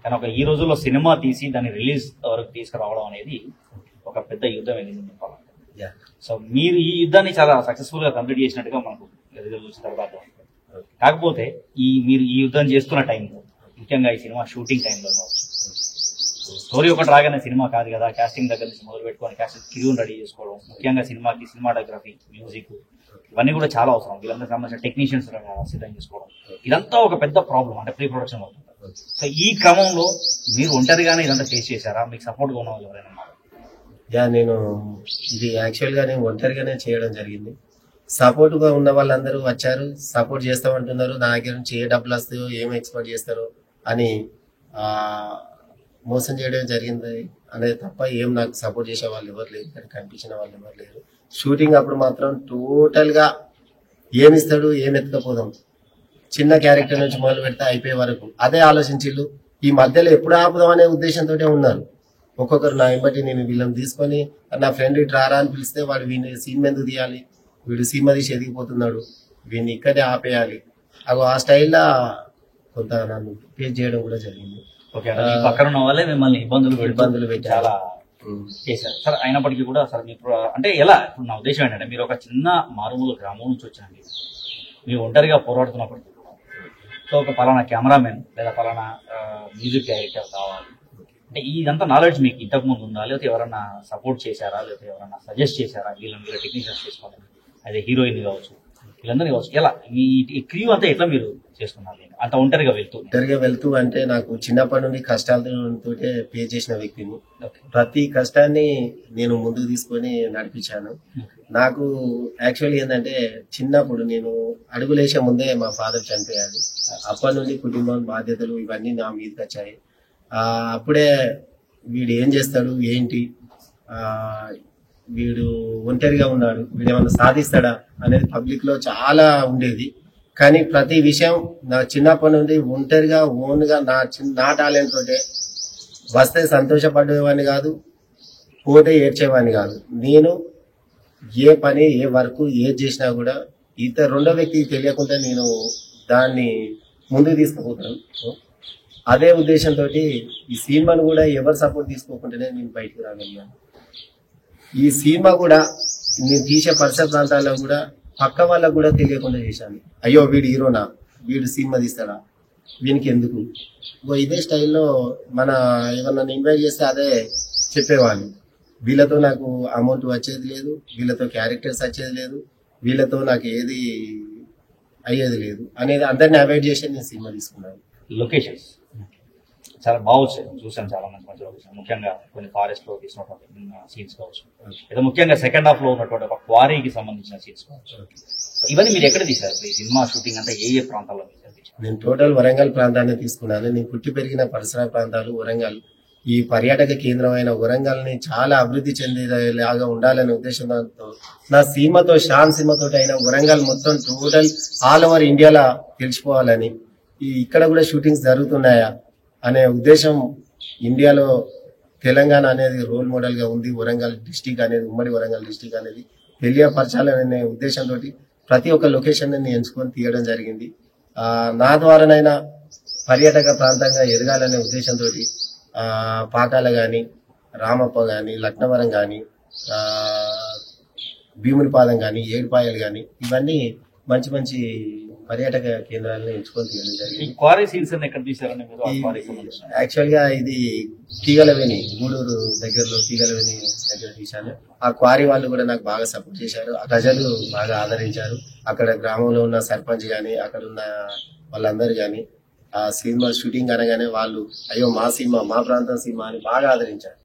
కానీ ఈ రోజుల్లో సినిమా తీసి దాన్ని రిలీజ్ వరకు తీసుకురావడం అనేది ఒక పెద్ద యుద్ధం ఏదైంది చెప్పాలంటే. సో మీరు ఈ యుద్ధాన్ని చాలా సక్సెస్ఫుల్ గా కంప్లీట్ చేసినట్టుగా మనకు రిజల్ట్ వచ్చిన తర్వాత. కాకపోతే మీరు ఈ యుద్ధం చేస్తున్న టైంలో, ముఖ్యంగా ఈ సినిమా షూటింగ్ టైంలో కావచ్చు, స్టోరీ ఒకటి రాగానే సినిమా కాదు కదా, కాస్టింగ్ దగ్గర నుంచి మొదలు పెట్టుకొని కాస్టింగ్ క్యూని రెడీ చేసుకోవడం, ముఖ్యంగా సినిమాకి సినిమాటోగ్రఫీ, మ్యూజిక్ ఇవన్నీ కూడా చాలా అవసరం. వీళ్ళందరికీ సంబంధించిన టెక్నీషియన్స్ సిద్ధం చేసుకోవడం, ఇదంతా ఒక పెద్ద ప్రాబ్లం, అంటే ప్రీ ప్రొడక్షన్ అవుతుంది. సో ఈ క్రమంలో మీరు ఒంటరిగానే ఇదంతా ఫేస్ చేశారా? మీకు సపోర్ట్గా ఉన్న వాళ్ళు ఎవరైనా? నేను ఇది యాక్చువల్గా నేను ఒంటరిగానే చేయడం జరిగింది. సపోర్ట్గా ఉన్న వాళ్ళందరూ వచ్చారు, సపోర్ట్ చేస్తామంటున్నారు. నా దగ్గర నుంచి ఏ డబ్బులు వస్తాయో, ఏం ఎక్స్పెక్ట్ చేస్తారో అని మోసం చేయడం జరిగింది అనేది తప్ప ఏం నాకు సపోర్ట్ చేసే వాళ్ళు ఎవరు లేరు, కానీ కనిపించిన వాళ్ళు ఎవరు లేరు. షూటింగ్ అప్పుడు మాత్రం టోటల్గా ఏమిస్తాడు, ఏం ఎత్తుకపోదాం, చిన్న క్యారెక్టర్ నుంచి మొదలు పెడితే అయిపోయే వరకు అదే ఆలోచించిళ్ళు. ఈ మధ్యలో ఎప్పుడు ఆపుదాం అనే ఉద్దేశంతో ఉన్నారు. ఒక్కొక్కరు నా బట్టి నేను వీళ్ళని తీసుకొని, నా ఫ్రెండ్ ఇటు రారా అని పిలిస్తే వాడు వీడిని సీన్ ఎందుకు తీయాలి, వీడు సినిమా తీసి ఎదిగిపోతున్నాడు, వీడిని ఇక్కడే ఆపేయాలి, అగో ఆ స్టైల్లో కొంత నన్ను ఫేస్ చేయడం కూడా జరిగింది. పక్కన ఉన్న వాళ్ళే మిమ్మల్ని ఇబ్బందులు పెట్టి చాలా చేశారు సార్. అయినప్పటికీ కూడా సార్ మీకు అంటే ఎలా, ఇప్పుడు నా ఉద్దేశం ఏంటంటే, మీరు ఒక చిన్న మారుమూల గ్రామం నుంచి వచ్చినండి, మీరు ఒంటరిగా పోరాడుతున్నప్పటికీ సో ఒక పలానా కెమెరామెన్ లేదా పలానా మ్యూజిక్ డైరెక్టర్ కావాలి అంటే ఇదంతా నాలెడ్జ్ మీకు ఇంతకు ముందు ఉందా, లేకపోతే ఎవరన్నా సపోర్ట్ చేశారా, లేకపోతే ఎవరన్నా సజెస్ట్ చేశారా వీళ్ళ టెక్నీషియన్స్ చేసుకోవాలి, అదే హీరోయిన్ కావచ్చు, వీళ్ళందరినీ కావచ్చు, ఎలా ఈ క్రూ అంతా ఎట్లా మీరు చేస్తున్నారు అంత ఒంటరిగా వెళ్తూ? అంటే నాకు చిన్నప్పటి నుండి కష్టాలతో పే చేసిన వ్యక్తిని. ప్రతి కష్టాన్ని నేను ముందుకు తీసుకొని నడిపించాను. నాకు యాక్చువల్లీ ఏంటంటే, చిన్నప్పుడు నేను అడుగులేసే ముందే మా ఫాదర్ చనిపోయాడు. అప్పటి నుండి కుటుంబం బాధ్యతలు ఇవన్నీ నా మీదకి వచ్చాయి. అప్పుడే వీడు ఏం చేస్తాడు, ఏంటి, వీడు ఒంటరిగా ఉన్నాడు, వీడు ఏమన్నా సాధిస్తాడా అనేది పబ్లిక్ లో చాలా ఉండేది. కానీ ప్రతి విషయం నా చిన్నప్పటి నుండి ఒంటరిగా ఓన్గా నా టాలెంట్ తోటే వస్తే సంతోషపడేవాడిని కాదు, పోతే ఏడ్చేవాడిని కాదు. నేను ఏ పని, ఏ వర్క్ ఏది చేసినా కూడా రెండో వ్యక్తికి తెలియకుండా నేను దాన్ని ముందుకు తీసుకుపోతాను. అదే ఉద్దేశంతో ఈ సినిమాను కూడా ఎవరు సపోర్ట్ తీసుకోకుండానే నేను బయటకు రాగలిగాను. ఈ సినిమా కూడా నేను తీసే పరిసర ప్రాంతాల్లో కూడా పక్క వాళ్ళకు కూడా తెలియకుండా చేశాను. అయ్యో వీడు హీరోనా, వీడు సినిమా తీస్తాడా, వీనికి ఎందుకు, ఇదే స్టైల్లో మన ఏమన్నా ఇన్వైట్ చేస్తే అదే చెప్పేవాళ్ళు. వీళ్ళతో నాకు అమౌంట్ వచ్చేది లేదు, వీళ్ళతో క్యారెక్టర్స్ వచ్చేది లేదు, వీళ్ళతో నాకు ఏది అయ్యేది లేదు అనేది అందరిని అవాయిడ్ చేసి నేను సినిమా తీసుకున్నాను. లొకేషన్స్ చాలా బాగా వచ్చాయి, చూసాను, చాలా మంచి లొకేషన్, ముఖ్యంగా కొన్ని ఫారెస్ట్ లో తీసినటువంటి సీన్స్ కావచ్చు, లేదా ముఖ్యంగా సెకండ్ హాఫ్ లో ఉన్నటువంటి ఒక క్వారీకి సంబంధించిన సీన్స్ కావచ్చు. ఇవన్నీ మీరు ఎక్కడ తీశారు ఈ సినిమా షూటింగ్ అంటే? ఏ ప్రాంతాల్లో తీశారు? నేను టోటల్ వరంగల్ ప్రాంతాన్ని తీసుకున్నాను. నేను పుట్టి పెరిగిన పరిసర ప్రాంతాలు వరంగల్. ఈ పర్యాటక కేంద్రమైన వరంగల్ ని చాలా అభివృద్ధి చెందేలాగా ఉండాలనే ఉద్దేశంతో నా సినిమాతో, షాన్ సినిమాతో అయినా వరంగల్ మొత్తం టోటల్ ఆల్ ఓవర్ ఇండియాలో తెలిసిపోవాలని, ఇక్కడ కూడా షూటింగ్స్ జరుగుతున్నాయా అనే ఉద్దేశం, ఇండియాలో తెలంగాణ అనేది రోల్ మోడల్ గా ఉంది, వరంగల్ డిస్టిక్ అనేది, ఉమ్మడి వరంగల్ డిస్టిక్ అనేది తెలియపరచాలనే ఉద్దేశంతో ప్రతి ఒక్క లొకేషన్ ని ఎంచుకొని తీయడం జరిగింది. నా ద్వారానైనా పర్యాటక ప్రాంతంగా ఎదగాలనే ఉద్దేశంతో పాకాల గాని, రామప్ప గాని, లక్నవరం గాని, భీమునిపాదం గాని, ఏడుపాయలు గాని, ఇవన్నీ మంచి మంచి పర్యాటక కేంద్రాలను ఎంచుకొని తీయడం జరిగింది. యాక్చువల్ గా ఇది తీగలవేణి, గూడూరు దగ్గరలో తీగలవేణి దగ్గర తీశాను. ఆ క్వారీ వాళ్ళు కూడా నాకు బాగా సపోర్ట్ చేశారు, ప్రజలు బాగా ఆదరించారు. అక్కడ గ్రామంలో ఉన్న సర్పంచ్ గాని, అక్కడ ఉన్న వాళ్ళందరూ గాని ఆ సినిమా షూటింగ్ అనగానే వాళ్ళు అయ్యో మా సినిమా, మా ప్రాంతం సినిమా అని బాగా ఆదరించారు.